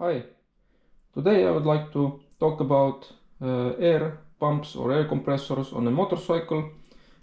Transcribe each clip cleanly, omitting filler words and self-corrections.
Hi, today I would like to talk about air pumps or air compressors on a motorcycle.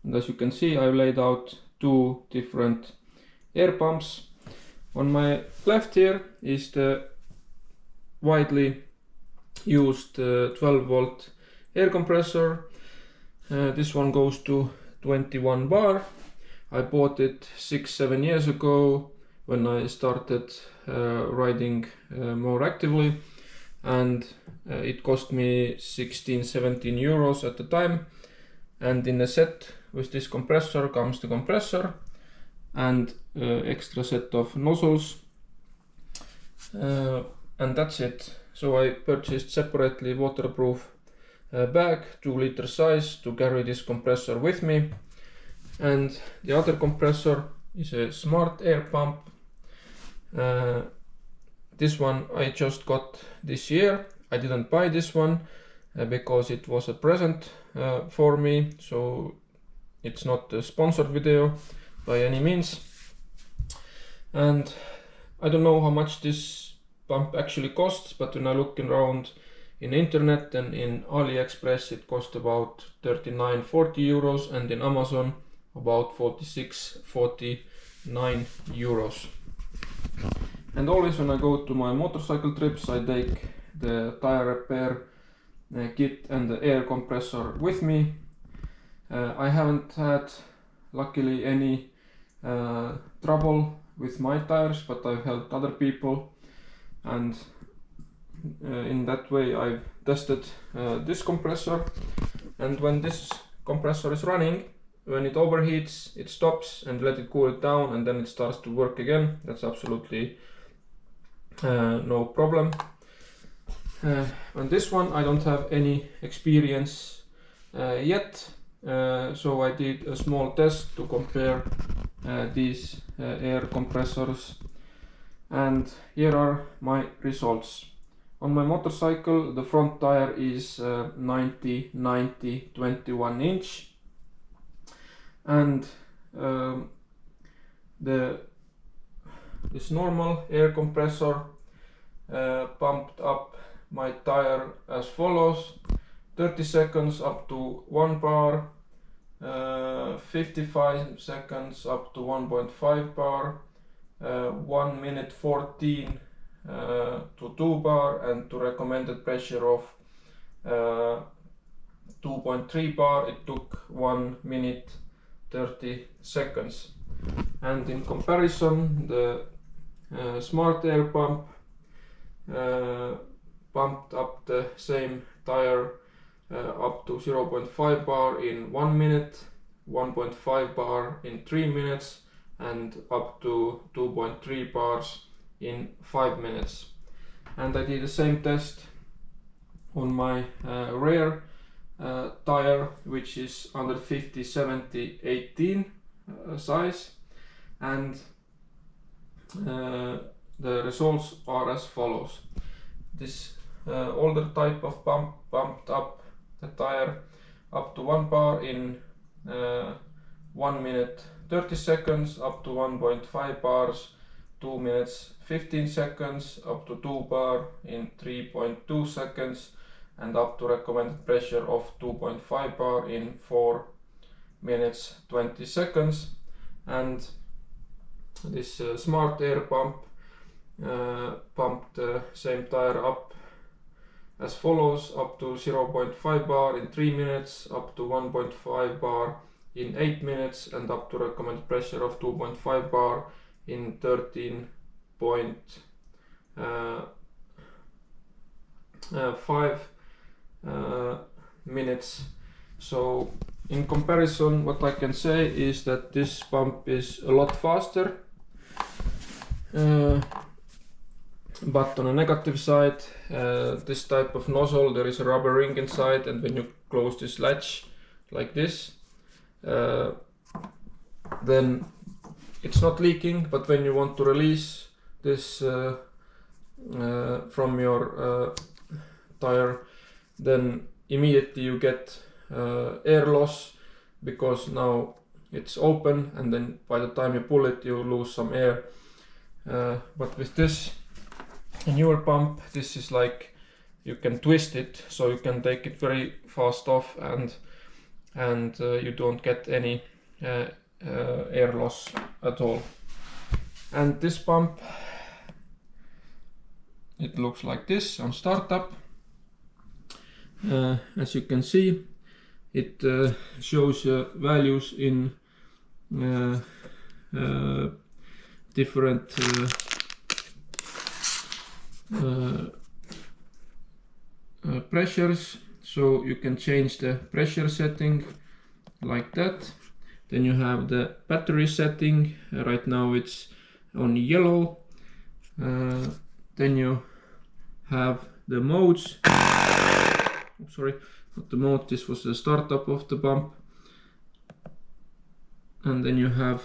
And as you can see, I've laid out two different air pumps. On my left here is the widely used 12 volt air compressor. This one goes to 21 bar. I bought it 6-7 years ago when I started riding more actively, and it cost me 16-17 euros at the time. And in a set with this compressor comes the compressor and extra set of nozzles, and that's it. So I purchased separately waterproof bag, 2-liter size, to carry this compressor with me. And the other compressor is a smart air pump. This one I just got this year. I didn't buy this one because it was a present for me, so it's not a sponsored video by any means. And I don't know how much this pump actually costs, but when I look around in internet and in AliExpress, it cost about 39-40 euros, and in Amazon about 46-49 euros. And always when I go to my motorcycle trips, I take the tire repair kit and the air compressor with me. I haven't had, luckily, any trouble with my tires, but I've helped other people, and in that way I've tested this compressor. And when this compressor is running, when it overheats, it stops and let it cool it down, and then it starts to work again. That's absolutely no problem. On this one I don't have any experience yet, so I did a small test to compare these air compressors, and here are my results. On my motorcycle, the front tire is 90-21 inch, and this normal air compressor pumped up my tire as follows: 30 seconds up to 1 bar, 55 seconds up to 1.5 bar, 1 minute 14 to 2 bar, and to recommended pressure of 2.3 bar it took 1 minute 30 seconds. And in comparison, the smart air pump pumped up the same tire up to 0.5 bar in 1 minute, 1.5 bar in 3 minutes, and up to 2.3 bars in 5 minutes. And I did the same test on my rear tire, which is under 50-70-18 size, and the results are as follows. This older type of pump pumped up the tire up to 1 bar in 1 minute 30 seconds, up to 1.5 bars 2 minutes 15 seconds, up to 2 bar in 3.2 seconds, and up to recommended pressure of 2.5 bar in 4 minutes 20 seconds. And this smart air pump pumped the same tire up as follows: up to 0.5 bar in 3 minutes, up to 1.5 bar in 8 minutes, and up to recommended pressure of 2.5 bar in 13.5 minutes. So in comparison, what I can say is that this pump is a lot faster, but on a negative side, this type of nozzle, there is a rubber ring inside, and when you close this latch like this, then it's not leaking, but when you want to release this from your tire, then immediately you get air loss, because now it's open, and then by the time you pull it you lose some air. But with this a newer pump, this is like you can twist it, so you can take it very fast off, and you don't get any air loss at all. And this pump, it looks like this on startup. As you can see, it shows values in different pressures, so you can change the pressure setting like that. Then you have the battery setting. Right now it's on yellow. Then you have the modes. Oh, sorry, not the mode, this was the startup of the pump. And then you have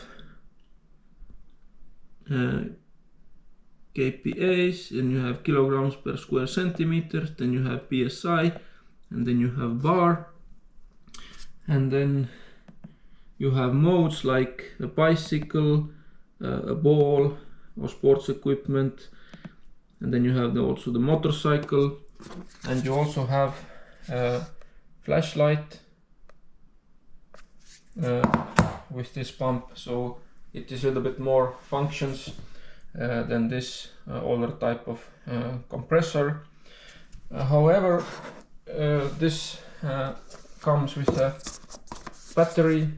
kPAs, and you have kilograms per square centimeter, then you have PSI, and then you have bar, and then you have modes like a bicycle, a ball, or sports equipment, and then you have also the motorcycle, and you also have a flashlight with this pump, so it is a little bit more functions than this older type of compressor. However, this comes with a battery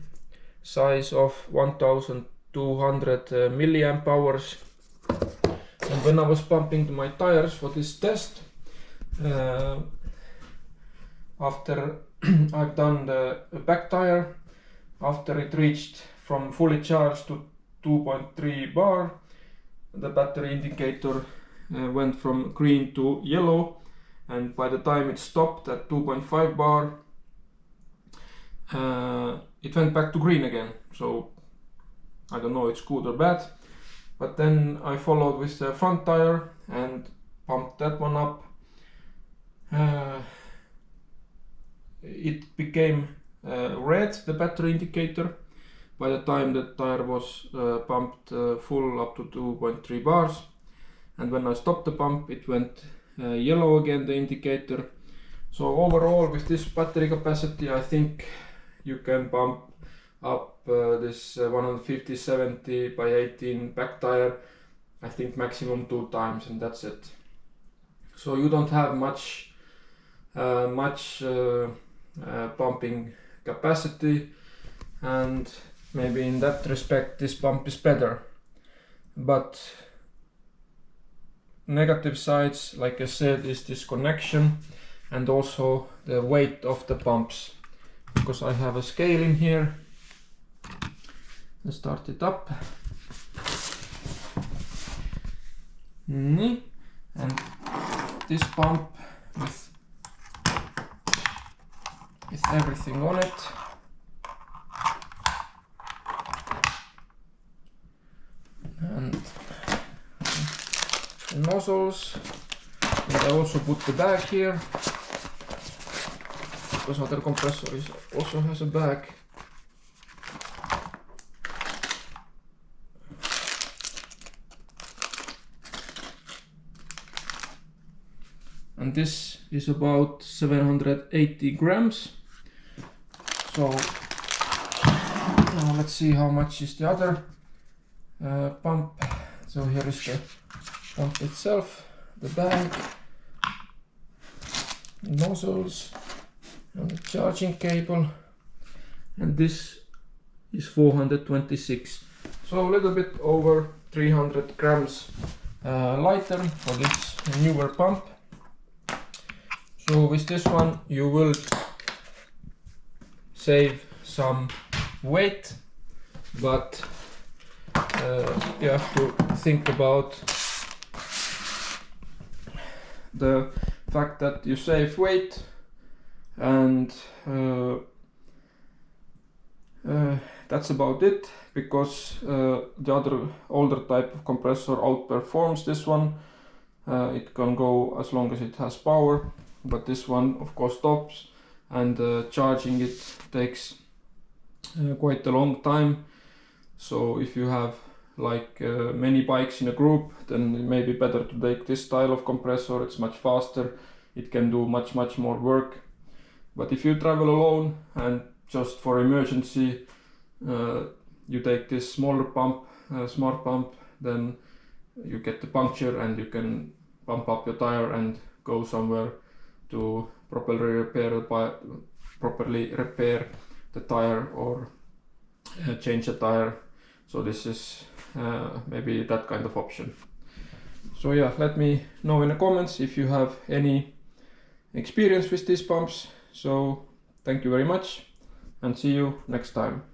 size of 1200 milliamp hours. And when I was pumping my tires for this test, after I've done the back tire, after it reached from fully charged to 2.3 bar, the battery indicator went from green to yellow, and by the time it stopped at 2.5 bar, it went back to green again. So I don't know, it's good or bad. But then I followed with the front tire and pumped that one up. It became red, the battery indicator, by the time the tire was pumped full up to 2.3 bars. And when I stopped the pump, it went yellow again, the indicator. So overall, with this battery capacity, I think you can pump up this 150/70 by 18 back tire, I think maximum 2 times, and that's it. So you don't have much pumping capacity, and maybe in that respect this pump is better. But negative sides, like I said, is this connection and also the weight of the pumps, because I have a scale in here. Let's start it up. And this pump with everything on it. And the nozzles. And I also put the bag here, because other compressor also has a bag. And this is about 780 grams. So now let's see how much is the other pump. So here is the pump itself, the bag, nozzles, and the charging cable. And this is 426. So a little bit over 300 grams lighter for this newer pump. So with this one you will save some weight, but you have to think about the fact that you save weight, and that's about it, because the other older type of compressor outperforms this one. It can go as long as it has power, but this one of course stops, and charging it takes quite a long time. So if you have like many bikes in a group, then it may be better to take this style of compressor. It's much faster, it can do much more work. But if you travel alone and just for emergency you take this smaller pump, smart pump, then you get the puncture and you can pump up your tire and go somewhere to properly repair the tire or change the tire. So this is maybe that kind of option. So yeah, let me know in the comments if you have any experience with these pumps. So thank you very much and see you next time.